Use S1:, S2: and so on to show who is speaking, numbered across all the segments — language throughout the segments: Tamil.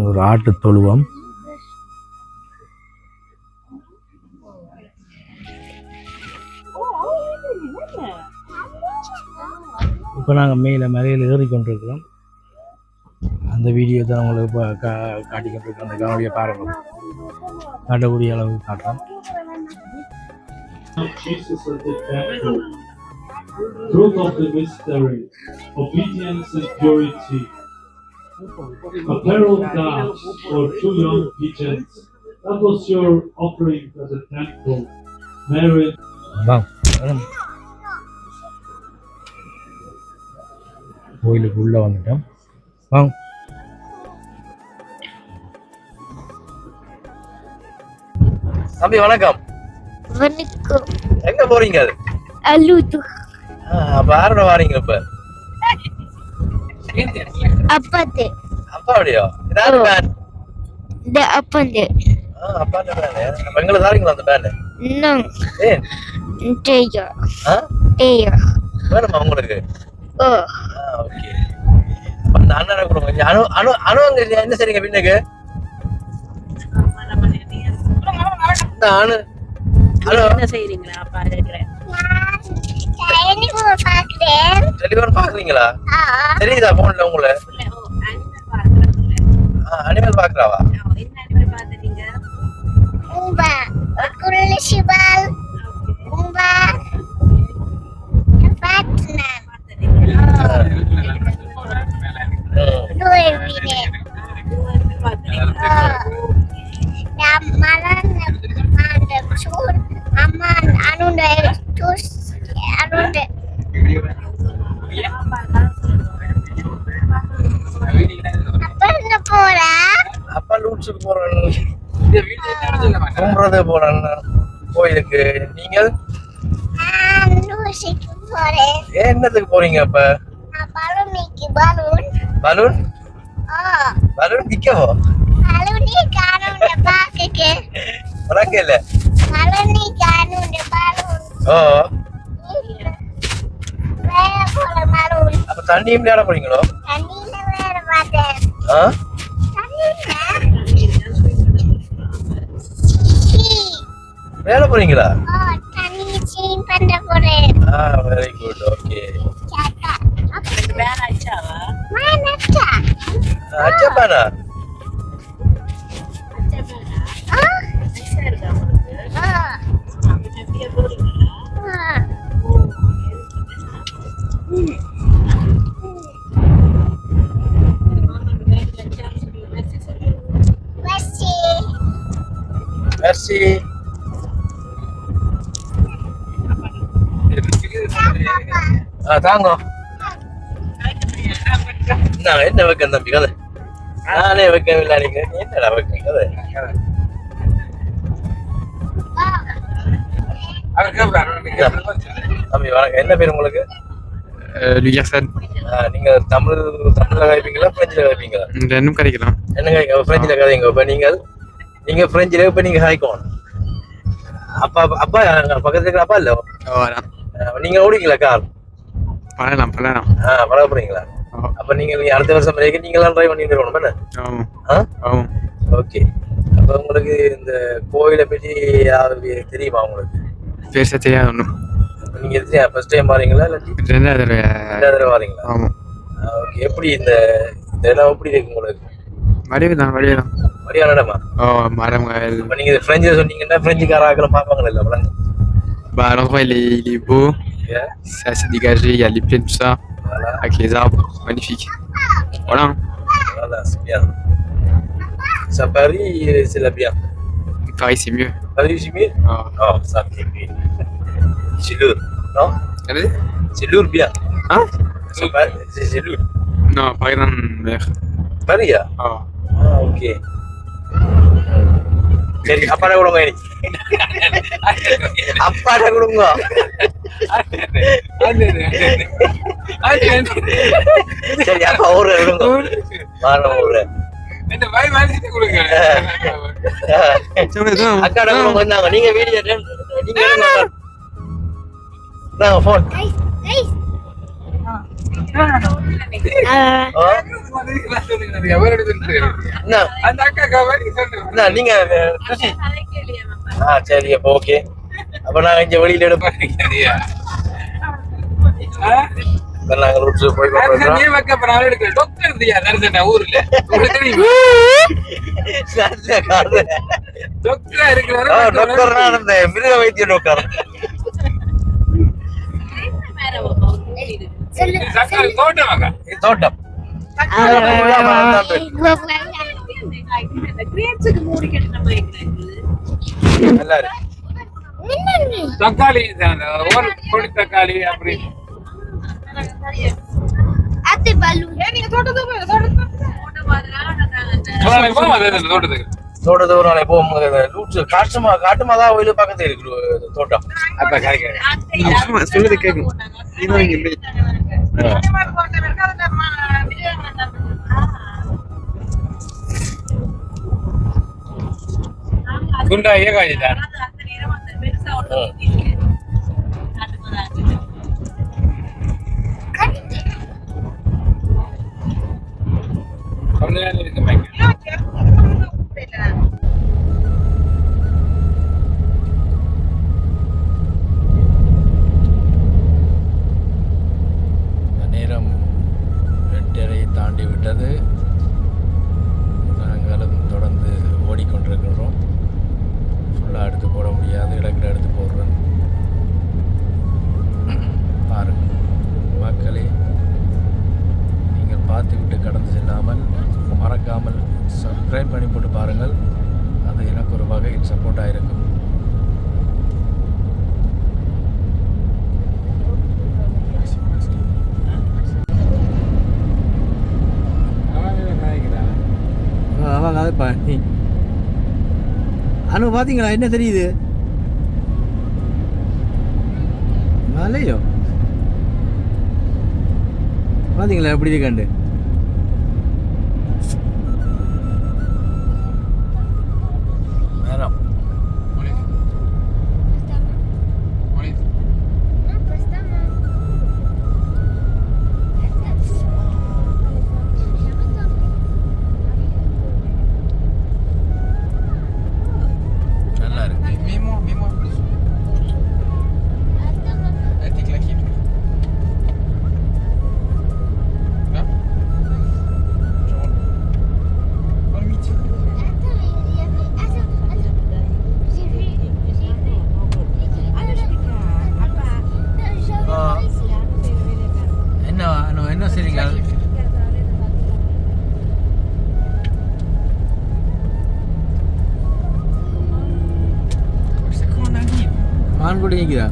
S1: ஒரு ஆட்டு தொழுவம். இப்போ நாங்கள் மேலே மலையில் ஏறிக்கொண்டிருக்கிறோம். அந்த வீடியோ தான் உங்களுக்கு இப்போ காட்டிக்கொண்டிருக்கோம். அந்த காணொலியை பாருங்கள், காட்டக்கூடிய அளவுக்கு காட்டுறோம்.
S2: Truth of the mystery, obedience and purity. A pair of doves or 2 young pigeons. That was your offering at the temple. Mary.
S1: கோயிலுக்கு உள்ள வந்துட்டோம். வாங்க. தம்பி வணக்கம்.
S3: வணக்கம்.
S1: எங்க போறீங்க?
S3: அலுது.
S1: அப்ப யாரோட வாரீங்க இப்ப?
S3: அப்பாதே.
S1: அப்பாடியோ? யாரு பேன்?
S3: இந்த அப்பாதே.
S1: அப்பாடே பேன். அப்ப எங்க தாரீங்களா அந்த பேன்?
S3: நான்.
S1: ஏன்?
S3: டேயா. டேயா.
S1: வேணுமா உங்களுக்கு? ஓகே. அந்த அண்ணனை கொடுங்க. அனு அங்க என்ன செய்றீங்க பின்னுக்கு? அனு என்ன செய்றீங்களா? பாருங்க. டெலிவரி பாக்குறீங்களா? தெரியுதா போன்ல உங்களை? அனிமல் பாக்குறாவா? என்ன அனிமல் பாத்துட்டீங்க? உம்பா குள்ள சிவால் உம்பா பாத்னா கோயிலுக்கு. நீங்கள் என்னத்துக்கு போறீங்க? அப்ப பலூன் பலூன் விக்கவோ? அப்ப தண்ணியும் விளையாட போறீங்களோ? வேலை போறீங்களா? Very good. ஓகே. அச்சா பானா? Merci. தாங்க. நான் என்ன வைக்க தம்பி கதை? நானே வைக்கவில்லை. நீங்க என்னடா வைக்க கதை? தம்பி வணக்கம். என்ன பேர் உங்களுக்கு?
S4: லுயர்சன்.
S1: நீங்க தமிழ்ல கதைப்பீங்களா பிரெஞ்சில கதைப்பீங்களா?
S4: ரெண்டும் கதைக்கலாம்.
S1: என்ன கதை? பிரெஞ்சில கதைங்க. இப்ப நீங்க பிரெஞ்சில இப்ப நீங்க கதைக்கணும். அப்பா பக்கத்துல இருக்கிற அப்பா இல்ல? நீங்க ஓடிங்களா கார்?
S4: பழகலாம்.
S1: பழக போறீங்களா? அப்ப நீங்க அடுத்த வருஷம் வரைக்கும் நீங்களாம் டிரைவ் பண்ணிட்டு இருக்கணும். ஓகே. அப்ப உங்களுக்கு இந்த கோயிலை பற்றி யாரு தெரியுமா உங்களுக்கு?
S4: பெருசா தெரியாது ஒன்றும்.
S1: நீங்க ஃபர்ஸ்ட் டைம் வரீங்களா இல்லாட்டி
S4: ரெண்டாவது
S1: தடவை வரீங்களா?
S4: ஆமா.
S1: ஓகே. எப்படி இந்த இடம் எப்படி இருக்கு உங்களுக்கு?
S4: வடிவுதான்.
S1: வடிவான இடமா?
S4: மரங்கள்.
S1: இப்ப நீங்க பிரெஞ்சில் சொன்னீங்கன்னா பிரெஞ்சுக்கார பார்ப்பாங்களா? இல்ல வளங்க.
S4: Bah l'endroit il est beau, c'est assez dégagé, il y a les plaines tout ça, voilà. Avec les arbres, magnifique. Voilà.
S1: Voilà, c'est bien. Ça Paris, c'est là bien.
S4: Paris c'est mieux.
S1: Paris c'est mieux? Oh, ça c'est bien. C'est lourd, non?
S4: Allez.
S1: C'est lourd bien.
S4: Hein?
S1: C'est lourd.
S4: Non, Paris dans mer.
S1: Paris ya? Ok. சரி, அப்பாட கொடுங்க. அப்பாட கொடுங்க. சரி, அப்பா ஊரு கொடுங்க. வாரம் ஊரு. அக்காட கொடுங்க. வந்தாங்க. நீங்க வீடியோ நீங்க போன் என்ன என்ன நீங்க ருசி சரி அப்போ ஓகே அப்ப நாங்க இங்க வெளியில எடுப்போம் நாங்க ரூட்ஸ் போய் மிருக வைத்திய டாக்டர் தோட்டம்
S5: தக்காளி ஒரு கொடி தக்காளி அப்படி
S3: அத்தை பாலு
S1: தோட்டத்து ஒரு நாளை போகும் காட்டுமா தான் கோயிலு பக்கத்துல இருக்கு தோட்டம் அப்ப கிடைக்கிறேன்
S4: சொல்லுது கேட்கும்
S5: குண்டா ஏகாஜிதான்
S1: நேரம் 8:30 தாண்டி விட்டது. நாங்களும் தொடர்ந்து ஓடிக்கொண்டிருக்கிறோம். ஃபுல்லாக எடுத்து போட முடியாது, இடக்கிட எடுத்து போடுறோம். பாருங்கள் மக்களே, நீங்கள் பார்த்துவிட்டு கடந்து செல்லாமல் மறக்காமல் சப்ஸ்கிரைப் பண்ணி போட்டு பாருங்கள். அது எனக்கு ஒரு வகையில் சப்போர்ட்டாக இருக்கும்.
S6: அவங்க அது பண்ணி அனு பார்த்தீங்களா என்ன தெரியுது மலையோ பார்த்தீங்களா எப்படி இருக்காண்டு
S1: நேரம் நல்லா இருக்கு. என்ன சரிங்க
S6: மான்குடி நிற்குதா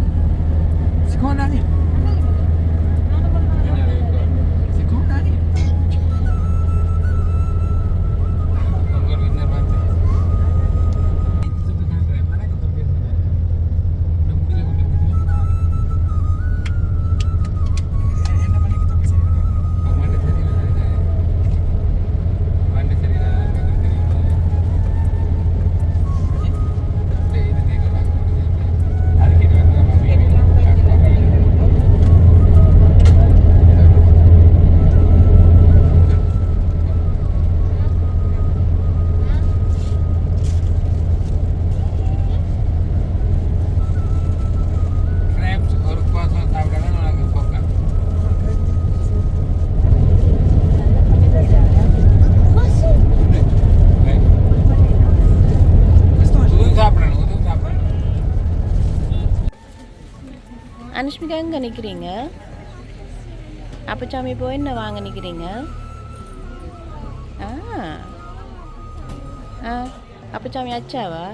S7: அனுஷ்மிகா எங்கே நிற்கிறீங்க? அப்பச்சாமி போய் என்ன வாங்க நிற்கிறீங்க? அப்பச்சாமி அச்சாவா?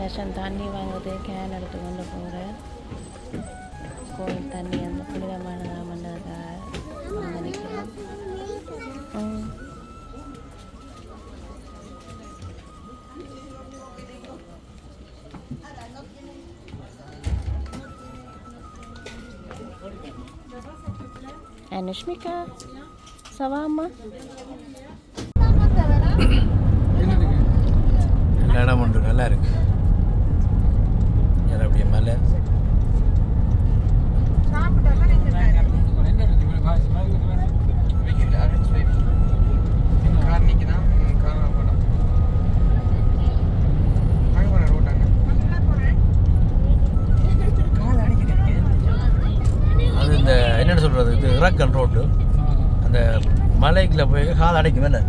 S7: ரேஷன் தண்ணி வாங்குறது கேன் எடுத்து கொண்டு போகிறேன். கோயில் தண்ணி அந்த புனிதமானதாக மன்னதாக வாங்க நிற்கிறோம். அனுஷ்மிகா சவாமா
S6: பஸ்ஸில் போய் கால் அடைக்கும் என்ன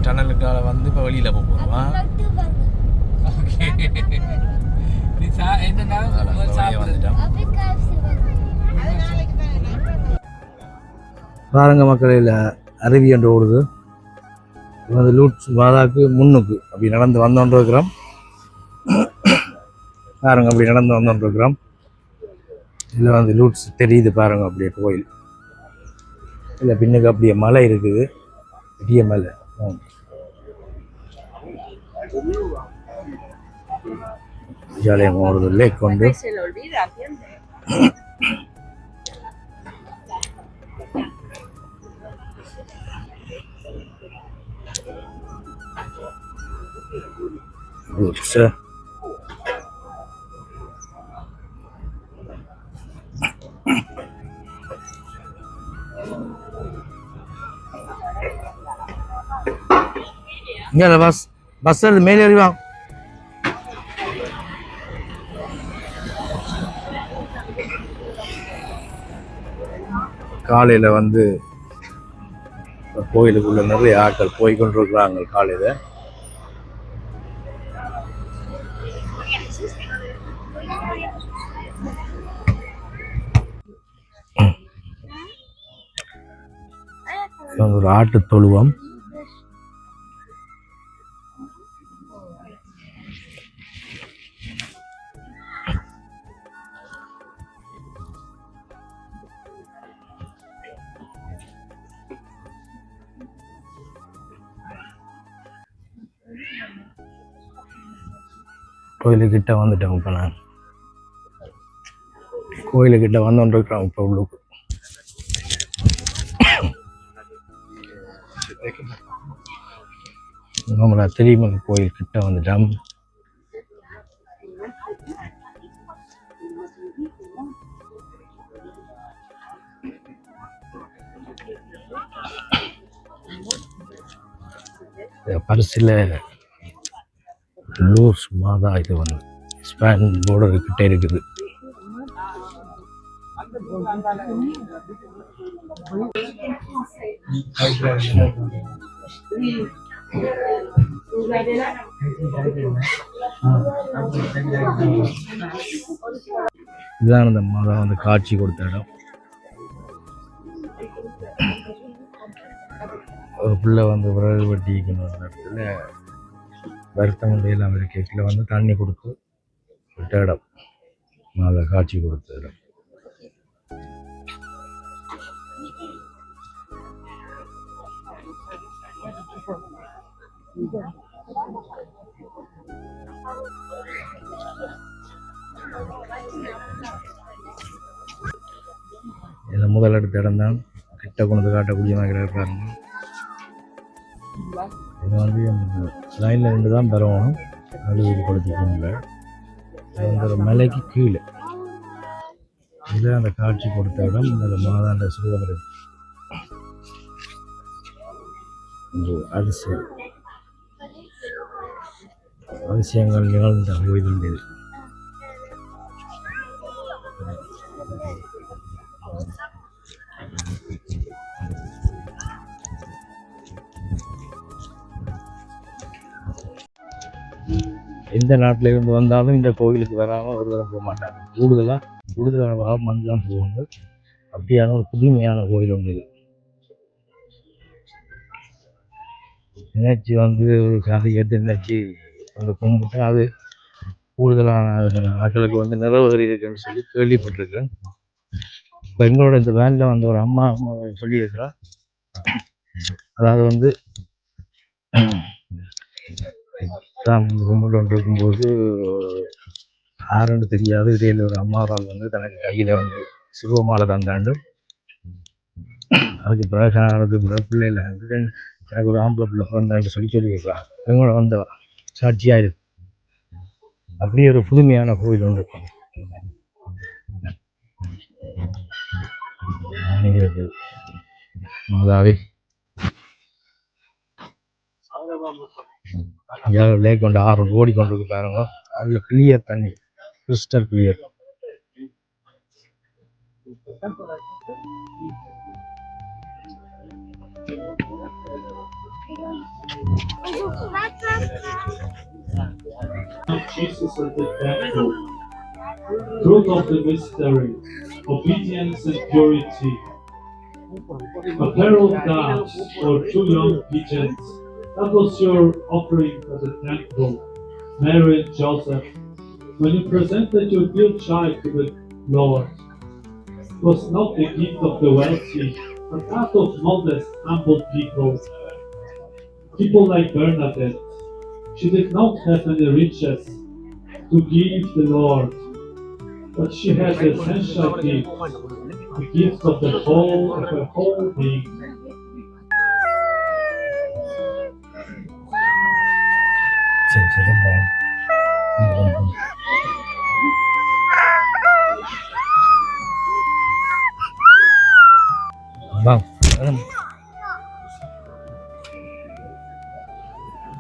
S6: டனலுக்கால வந்து இப்போ வெளியில் போவோம் வந்துட்டோம்.
S1: பாருங்க மக்களில் அருவி என்று ஓடுது. வந்து லூட்ஸ் மாதாக்கு முன்னுக்கு அப்படி நடந்து வந்தோன்றிருக்கிறோம். பாருங்க அப்படி நடந்து வந்தோன்றிருக்கிறோம். இதில் வந்து லூட்ஸ் தெரியுது பாருங்க அப்படியே கோயில். இல்லை பின்னுக்கு அப்படியே மலை இருக்குது, பெரிய மலை. ஜாலியாக ஓடுது லேக் கொண்டு. Sir. இங்கே பஸ் மேலே அறிவா காலையில் வந்து கோயிலுக்குள்ள நிறைய ஆட்கள் போய் கொண்டிருக்கிறாங்க. காலையில் ஒரு ஆட்டு தொழுவம். கோயிலுக்கிட்ட வந்துட்டேன். இப்போ நான் கோயிலுக்கிட்ட வந்துருக்கிறேன். இப்போ உள்ளுக்கு நம்மள தெரியுமா கோயில் கிட்ட வந்துட்டோம். பரிசில் லூர்ஸ் மாதா இது வந்து ஸ்பான் போர்டர் கிட்டே இருக்குது. இதுதான் அந்த மாதா வந்து காட்சி கொடுத்த இடம். ஒரு பிள்ளை வந்து விறகு வெட்டிக்கணும் அந்த இடத்துல வருத்தம் எல்லாம் இருக்கையில் வந்து தண்ணி கொடுத்து விட்ட இடம். மாதா காட்சி கொடுத்த இடம். இதில் முதல் எடுத்த இடம் தான். கிட்ட கொண்டு காட்டக்கூடிய மாதிரி இருக்காருங்க. இது வந்து லைனில் ரெண்டு தான் பெறணும். நடுவில் கொடுத்துக்கோங்க. இது வந்து ஒரு மலைக்கு கீழே இதில் அந்த காட்சி கொடுத்த இடம். இந்த மாதாண்ட சுருகம் இருக்கு. அதிசயங்கள் நிகழ்ந்த கோயில் இது. எந்த நாட்டில் இருந்து வந்தாலும் இந்த கோயிலுக்கு வராமல் ஒரு தரம் போக மாட்டாங்க. கூடுதலாக வந்து தான் போவாங்க. அப்படியான ஒரு புதுமையான கோயில் ஒன்று இது. நினைச்சு வந்து ஒரு காதை கேட்டு நினைச்சு வந்து கும்பிட்டு அது கூடுதலான ஆட்களுக்கு வந்து நிறைவேறி இருக்குன்னு சொல்லி கேள்விப்பட்டிருக்கேன். இப்போ எங்களோட இந்த வேனில் வந்து ஒரு அம்மா சொல்லியிருக்கிறா. அதாவது வந்து கும்பிட்டு இருக்கும்போது யாருன்னு தெரியாது இடையில ஒரு அம்மாவால் வந்து தனக்கு கையில் வந்து சிறுவமாலை தந்தாண்டு அதுக்கு பிறகு பிள்ளைல வந்து எனக்கு ஒரு ஆம்பளை பிள்ளை பிறந்தான்னு சொல்லி வைக்கலாம். எங்களோட வந்த சாட்சியாக இருக்கு. அப்படியே ஒரு புதுமையான கோயில் ஒன்று இருக்கும். அதாவே லேக் கொண்டு ஆறு ஓடி கொண்டு இருக்கு பாருங்க. அதில் கிளியர் தண்ணி, crystal clear.
S2: Jesus at the temple. Truth of the mystery, obedience and purity. A pair of doves or two young pigeons. That was your offering at the temple, Mary and Joseph. When you presented your dear child to the Lord, it was not the gift of the wealthy, but that of modest, humble people. People like Bernadette. She did not have any riches to give the Lord, but she had the essential gift, the gift of her whole being.
S1: சரி சரி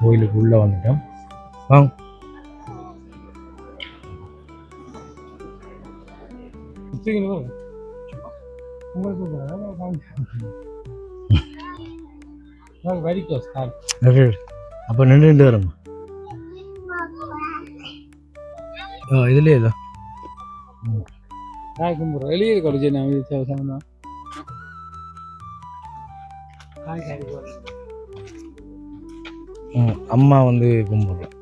S1: கோயிலுக்கு உள்ள வந்துட்டோம். வாங்க. அப்போ நின்று வரும் இதுலேயே தான்
S5: வெளியே கொடுச்சு
S1: அம்மா வந்து கும்பிட்றோம்.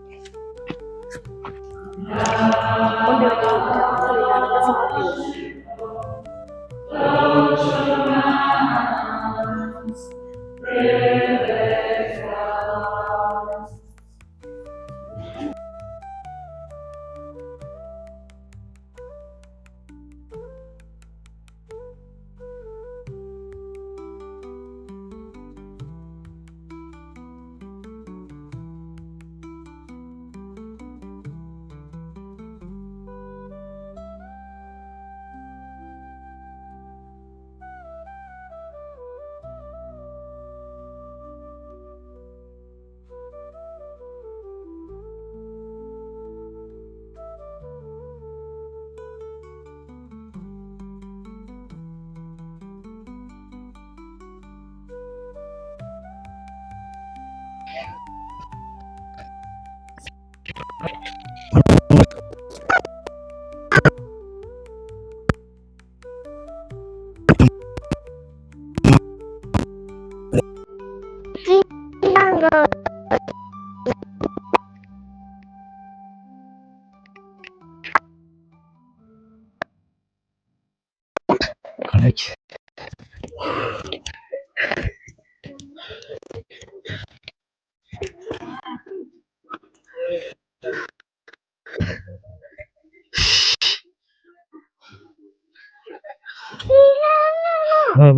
S1: கணக்கு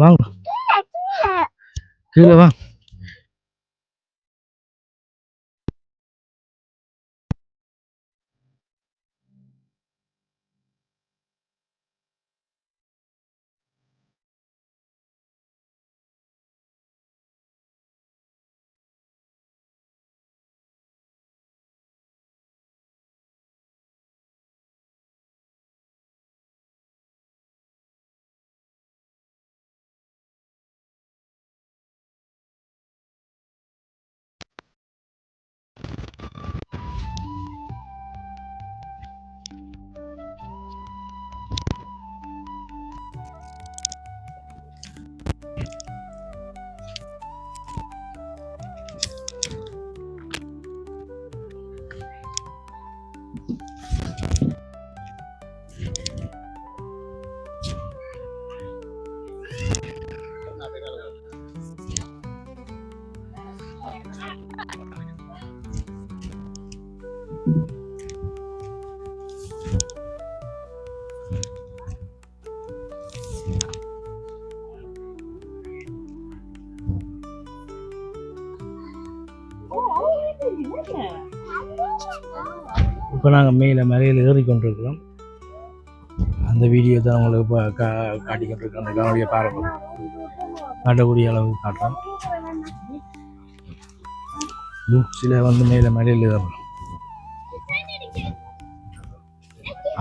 S1: வாங்க கீழே வாங்க. இப்போ நாங்கள் மேலே மலையில் ஏறி கொண்டிருக்கிறோம். அந்த வீடியோ தான் உங்களுக்கு இப்போ காட்டிக்கொண்டிருக்கோம். அந்த காணொலியை பாருங்கள், காட்டக்கூடிய அளவுக்கு காட்டுறோம். சில வந்து மேலே மலையில் ஏறுறோம்.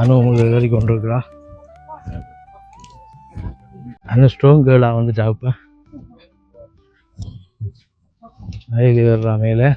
S1: அனுபவம் ஏறி கொண்டிருக்கிறா. அந்த ஸ்ட்ராங் கேர்ளாக வந்துட்டா இப்போ மலையில் ஏறுறா மேலே.